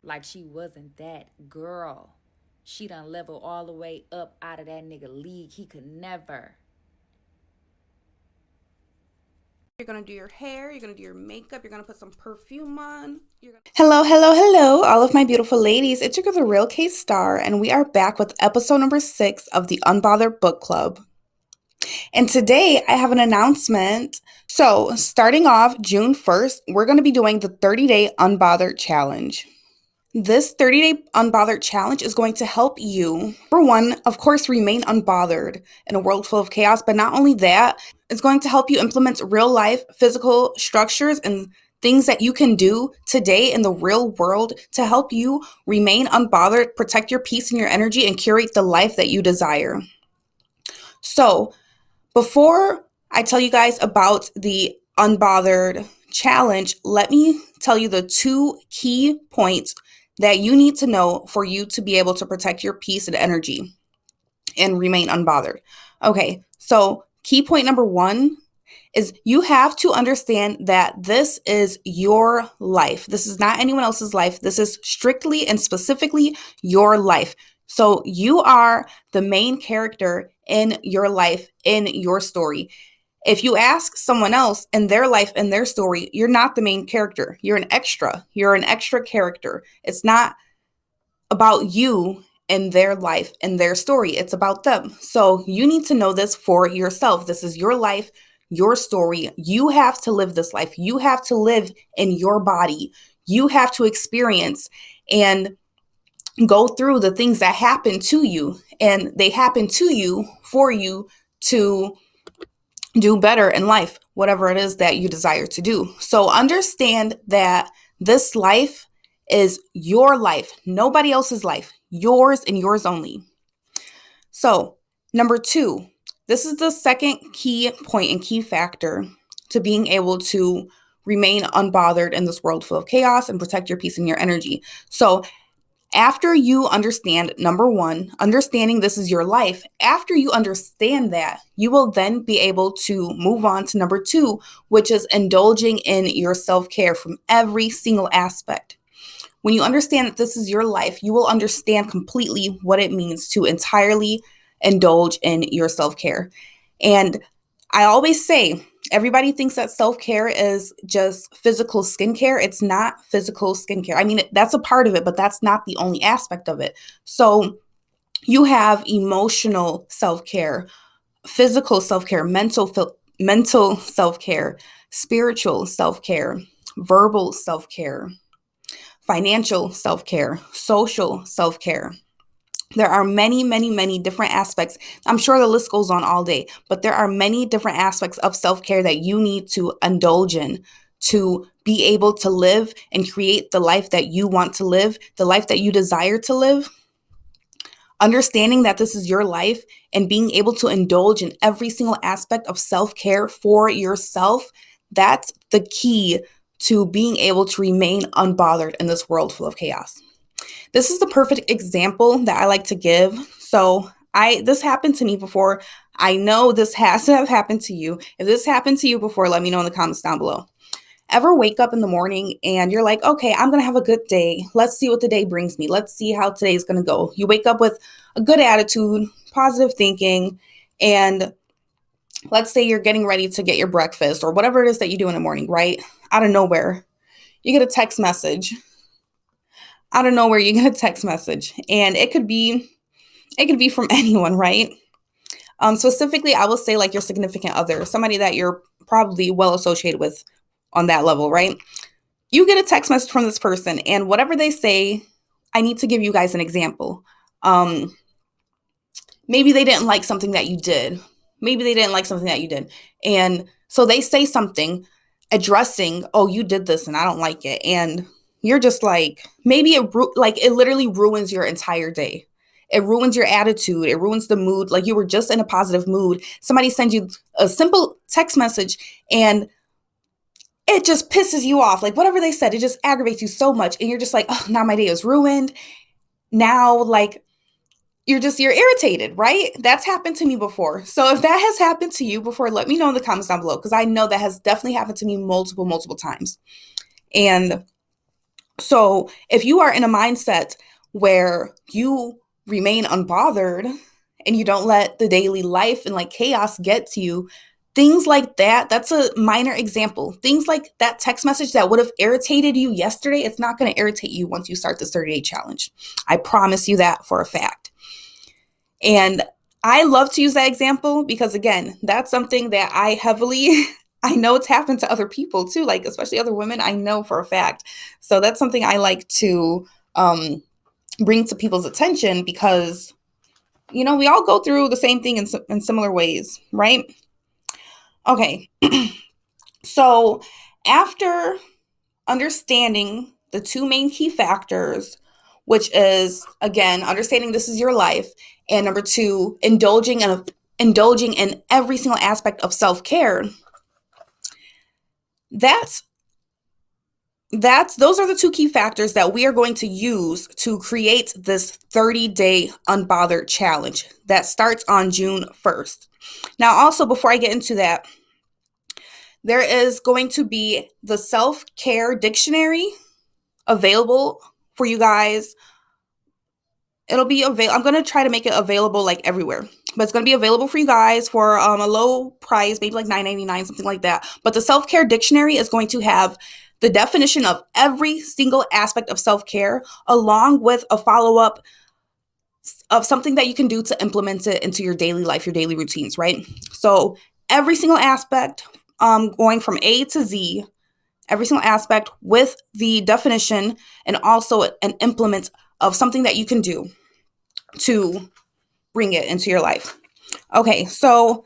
Like she wasn't that girl. She done level all the way up out of that nigga league. He could never. You're gonna do your hair, you're gonna do your makeup, you're gonna put some perfume on. Hello, hello, hello, all of my beautiful ladies. It's your girl, the Real K Star, and we are back with episode number 6 of the Unbothered Book Club. And today I have an announcement. So, starting off June 1st, we're going to be doing the 30-day Unbothered Challenge. This 30-day Unbothered Challenge is going to help you, for one, of course, remain unbothered in a world full of chaos, but not only that, it's going to help you implement real life physical structures and things that you can do today in the real world to help you remain unbothered, protect your peace and your energy, and curate the life that you desire. So, before I tell you guys about the Unbothered Challenge, let me tell you the 2 key points that you need to know for you to be able to protect your peace and energy and remain unbothered. Okay, so key point number 1 is you have to understand that this is your life. This is not anyone else's life. This is strictly and specifically your life. So you are the main character in your life, in your story. If you ask someone else in their life, in their story, you're not the main character. You're an extra. You're an extra character. It's not about you and their life and their story. It's about them. So you need to know this for yourself. This is your life, your story. You have to live this life. You have to live in your body. You have to experience and go through the things that happen to you. And they happen to you for you to do better in life, whatever it is that you desire to do. So understand that this life is your life, nobody else's life, yours and yours only. So, number 2, this is the second key point and key factor to being able to remain unbothered in this world full of chaos and protect your peace and your energy. So, after you understand, number 1, understanding this is your life, after you understand that, you will then be able to move on to number 2, which is indulging in your self-care from every single aspect. When you understand that this is your life, you will understand completely what it means to entirely indulge in your self-care. And I always say, everybody thinks that self-care is just physical skincare. It's not physical skincare. I mean, that's a part of it, but that's not the only aspect of it. So you have emotional self-care, physical self-care, mental self-care, spiritual self-care, verbal self-care, financial self-care, social self-care. There are many, many, many different aspects. I'm sure the list goes on all day, but there are many different aspects of self-care that you need to indulge in to be able to live and create the life that you want to live, the life that you desire to live. Understanding that this is your life and being able to indulge in every single aspect of self-care for yourself, that's the key to being able to remain unbothered in this world full of chaos. This is the perfect example that I like to give. So, this happened to me before. I know this has to have happened to you. If this happened to you before, let me know in the comments down below. Ever wake up in the morning and you're like, okay, I'm going to have a good day. Let's see what the day brings me. Let's see how today's going to go. You wake up with a good attitude, positive thinking, and let's say you're getting ready to get your breakfast or whatever it is that you do in the morning, right? Out of nowhere, you get a text message. Out of nowhere, you get a text message, and it could be from anyone, right? Specifically, I will say like your significant other, somebody that you're probably well associated with on that level, right? You get a text message from this person, and whatever they say, I need to give you guys an example. Um, Maybe they didn't like something that you did. Maybe they didn't like something that you did. And so they say something addressing, oh, you did this and I don't like it. And you're just like, maybe it literally ruins your entire day. It ruins your attitude. It ruins the mood. Like you were just in a positive mood. Somebody sends you a simple text message and it just pisses you off. Like whatever they said, it just aggravates you so much. And you're just like, oh, now my day is ruined. Now, like, you're irritated, right? That's happened to me before. So if that has happened to you before, let me know in the comments down below because I know that has definitely happened to me multiple times. And So if you are in a mindset where you remain unbothered and you don't let the daily life and like chaos get to you, things like that, that's a minor example. Things like that text message that would have irritated you yesterday, it's not going to irritate you once you start this 30-day challenge. I promise you that for a fact. And I love to use that example because, again, that's something that I heavily, I know it's happened to other people too, like especially other women, I know for a fact. So that's something I like to bring to people's attention because, you know, we all go through the same thing in similar ways, right? Okay. So after understanding the two main key factors, which is, again, understanding this is your life, and number two, indulging in every single aspect of self-care. Those are the two key factors that we are going to use to create this 30-day Unbothered challenge that starts on June 1st. Now, also, before I get into that, there is going to be the self-care dictionary available for you guys. It'll be available. I'm going to try to make it available like everywhere, but it's going to be available for you guys for a low price, maybe like $9.99, something like that. But the self-care dictionary is going to have the definition of every single aspect of self-care, along with a follow-up of something that you can do to implement it into your daily life, your daily routines, right? So every single aspect, going from A to Z, every single aspect with the definition and also an implement of something that you can do to bring it into your life. Okay, so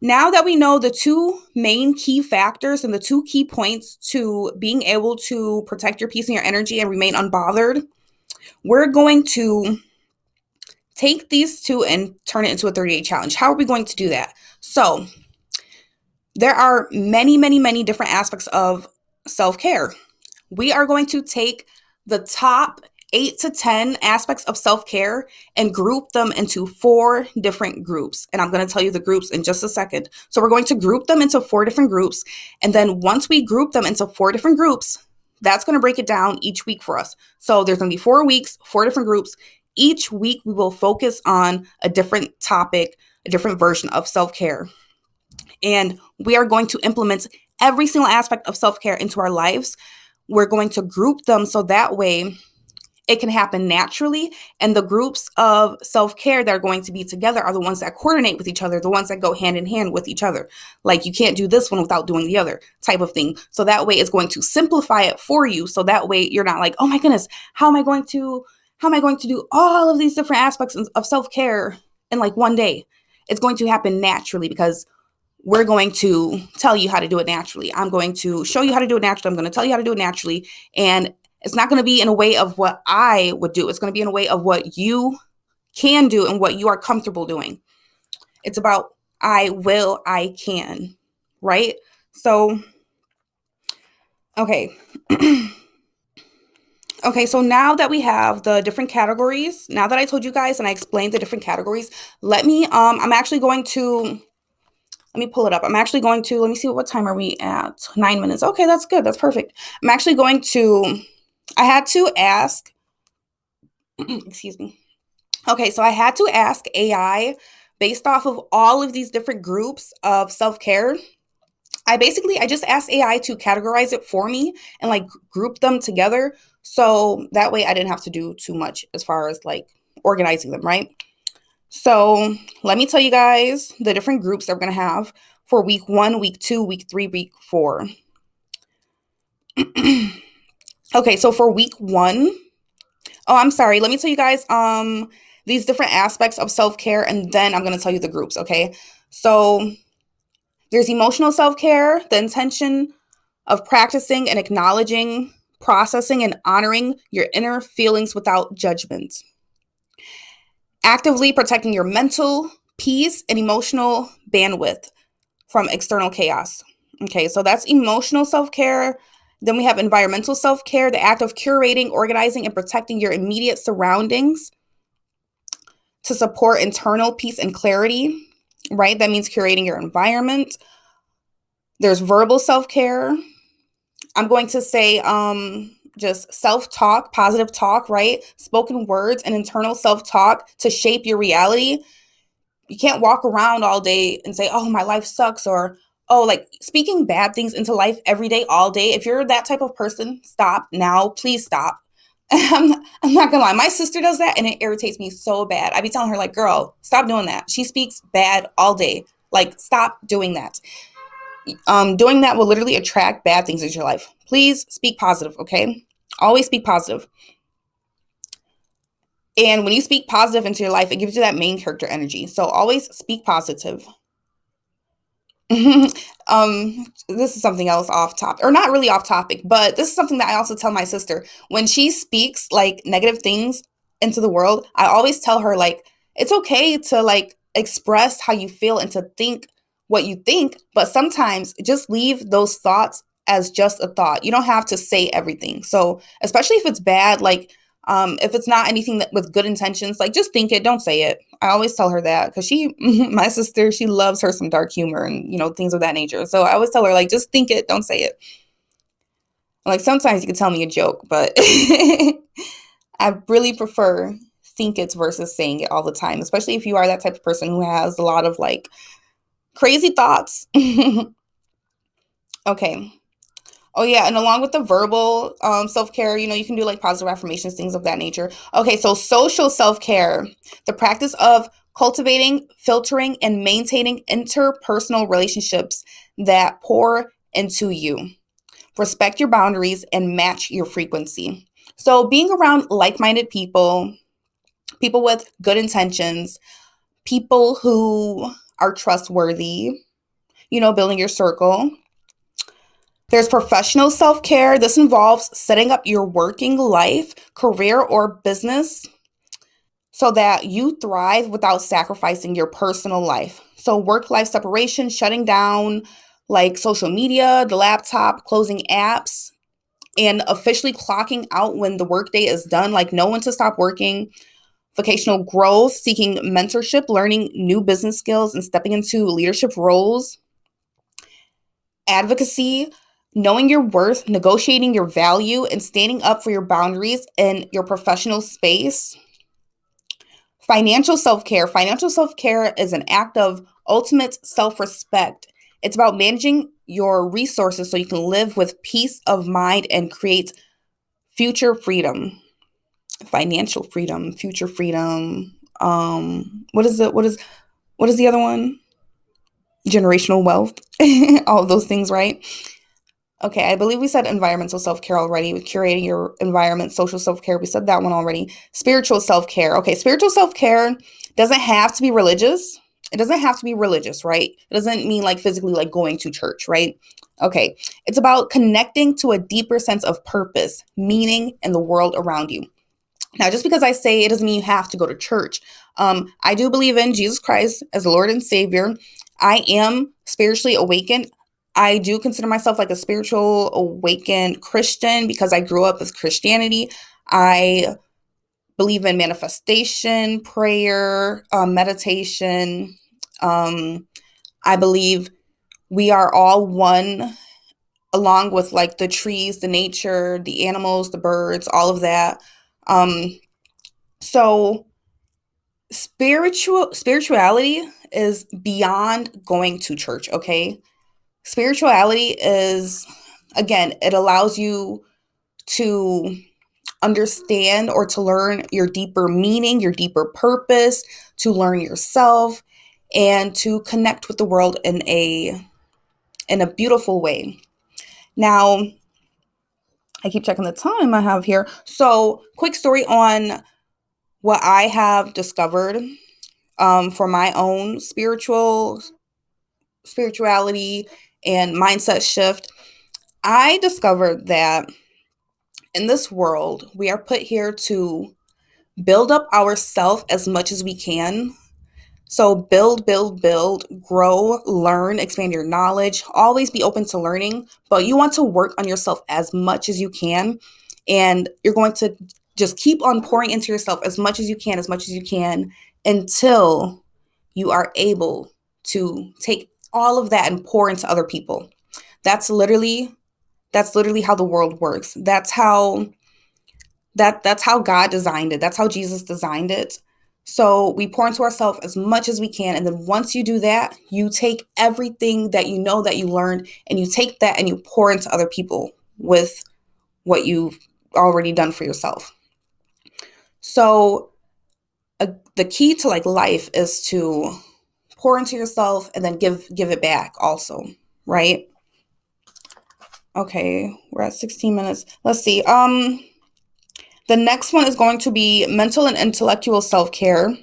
now that we know the two main key factors and the two key points to being able to protect your peace and your energy and remain unbothered, we're going to take these two and turn it into a 30-day challenge. How are we going to do that? So there are many, many, many different aspects of self-care. We are going to take the top 8 to 10 aspects of self-care and group them into 4 different groups. And I'm going to tell you the groups in just a second. So we're going to group them into 4 different groups. And then once we group them into 4 different groups, that's going to break it down each week for us. So there's going to be 4 weeks, 4 different groups. Each week we will focus on a different topic, a different version of self-care. And we are going to implement every single aspect of self-care into our lives. We're going to group them so that way it can happen naturally. And the groups of self-care that are going to be together are the ones that coordinate with each other, the ones that go hand in hand with each other. Like you can't do this one without doing the other type of thing. So that way it's going to simplify it for you. So that way you're not like, oh my goodness, how am I going to do all of these different aspects of self-care in like one day? It's going to happen naturally because we're going to tell you how to do it naturally. I'm going to show you how to do it naturally. I'm going to tell you how to do it naturally. And it's not going to be in a way of what I would do. It's going to be in a way of what you can do and what you are comfortable doing. It's about I will, I can, right? So, okay. Okay, so now that we have the different categories, now that I told you guys and I explained the different categories, I'm actually going to, let me pull it up. Let me see, what time are we at? 9 minutes. Okay, that's good. That's perfect. I had to ask, excuse me. Okay, so I had to ask AI based off of all of these different groups of self-care. I just asked AI to categorize it for me and like group them together. So that way I didn't have to do too much as far as like organizing them, right? So let me tell you guys the different groups that we're going to have for week 1, week 2, week 3, week 4. Okay, so for week 1, I'm sorry. Let me tell you guys these different aspects of self-care, and then I'm going to tell you the groups, okay? So there's emotional self-care, the intention of practicing and acknowledging, processing, and honoring your inner feelings without judgment. Actively protecting your mental peace and emotional bandwidth from external chaos. Okay, so that's emotional self-care. Then we have environmental self-care, the act of curating, organizing, and protecting your immediate surroundings to support internal peace and clarity, right? That means curating your environment. There's verbal self-care. I'm going to say just self-talk, positive talk, right? Spoken words and internal self-talk to shape your reality. You can't walk around all day and say, oh, my life sucks, or, oh, like speaking bad things into life every day, all day. If you're that type of person, stop now. Please stop. I'm not gonna lie. My sister does that and it irritates me so bad. I be telling her, like, girl, stop doing that. She speaks bad all day. Like, stop doing that. Doing that will literally attract bad things into your life. Please speak positive, okay? Always speak positive. And when you speak positive into your life, it gives you that main character energy. So always speak positive. This is something else off topic, or not really off topic, but this is something that I also tell my sister. When she speaks like negative things into the world, I always tell her, like, it's okay to like express how you feel and to think what you think, but sometimes just leave those thoughts as just a thought. You don't have to say everything. So especially if it's bad, like if it's not anything that with good intentions, like just think it, don't say it. I always tell her that because my sister, she loves her some dark humor and, things of that nature. So I always tell her, like, just think it, don't say it. Like sometimes you can tell me a joke, but I really prefer think it versus saying it all the time, especially if you are that type of person who has a lot of like crazy thoughts. Okay. Oh yeah, and along with the verbal self-care, you can do like positive affirmations, things of that nature. Okay, so social self-care, the practice of cultivating, filtering, and maintaining interpersonal relationships that pour into you. Respect your boundaries and match your frequency. So being around like-minded people, people with good intentions, people who are trustworthy, building your circle. There's professional self-care. This involves setting up your working life, career, or business so that you thrive without sacrificing your personal life. So work-life separation, shutting down like social media, the laptop, closing apps, and officially clocking out when the workday is done, like know when to stop working. Vocational growth, seeking mentorship, learning new business skills, and stepping into leadership roles. Advocacy, knowing your worth, negotiating your value, and standing up for your boundaries in your professional space. Financial self-care. Financial self-care is an act of ultimate self-respect. It's about managing your resources so you can live with peace of mind and create future freedom. Financial freedom, future freedom. What is it? What is the other one? Generational wealth. All of those things, right? Okay, I believe we said environmental self-care already with curating your environment, social self-care. We said that one already. Spiritual self-care. Okay, spiritual self-care doesn't have to be religious. It doesn't have to be religious, right? It doesn't mean like physically like going to church, right? Okay, it's about connecting to a deeper sense of purpose, meaning in the world around you. Now, just because I say it doesn't mean you have to go to church. I do believe in Jesus Christ as the Lord and Savior. I am spiritually awakened. I do consider myself like a spiritual awakened Christian because I grew up with Christianity. I believe in manifestation, prayer, meditation. I believe we are all one, along with like the trees, the nature, the animals, the birds, all of that. So spirituality is beyond going to church, okay? Spirituality is, again, it allows you to understand or to learn your deeper meaning, your deeper purpose, to learn yourself, and to connect with the world in a beautiful way. Now, I keep checking the time I have here. So, quick story on what I have discovered for my own spirituality and mindset shift. I discovered that in this world, we are put here to build up ourselves as much as we can. So build, grow, learn, expand your knowledge, always be open to learning, but you want to work on yourself as much as you can. And you're going to just keep on pouring into yourself as much as you can until you are able to take all of that and pour into other people. That's literally That's literally how the world works. That's how God designed it. That's how Jesus designed it. So we pour into ourselves as much as we can. And then once you do that, you take everything that you know that you learned and you take that and you pour into other people with what you've already done for yourself. So the key to like life is to pour into yourself and then give it back also, right? Okay, we're at 16 minutes. Let's see. The next one is going to be mental and intellectual self-care.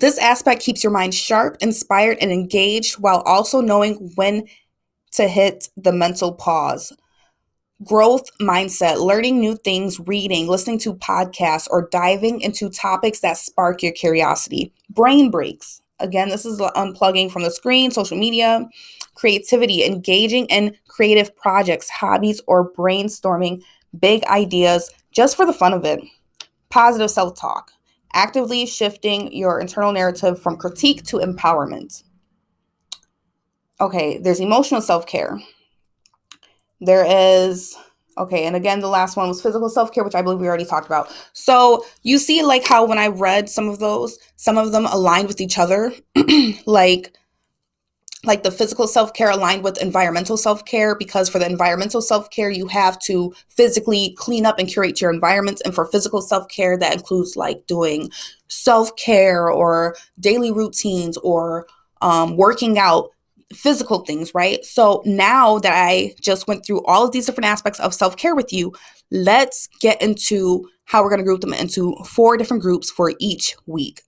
This aspect keeps your mind sharp, inspired, and engaged while also knowing when to hit the mental pause. Growth mindset, learning new things, reading, listening to podcasts, or diving into topics that spark your curiosity. Brain breaks. Again, this is unplugging from the screen, social media. Creativity, engaging in creative projects, hobbies, or brainstorming big ideas just for the fun of it. Positive self-talk, actively shifting your internal narrative from critique to empowerment. Okay, there's emotional self-care. There is, okay, and again, the last one was physical self-care, which I believe we already talked about. So you see like how when I read some of those, some of them aligned with each other, like the physical self-care aligned with environmental self-care, because for the environmental self-care, you have to physically clean up and curate your environment. And for physical self-care, that includes like doing self-care or daily routines or working out, physical things, right? So now that I just went through all of these different aspects of self-care with you, let's get into how we're going to group them into 4 different groups for each week.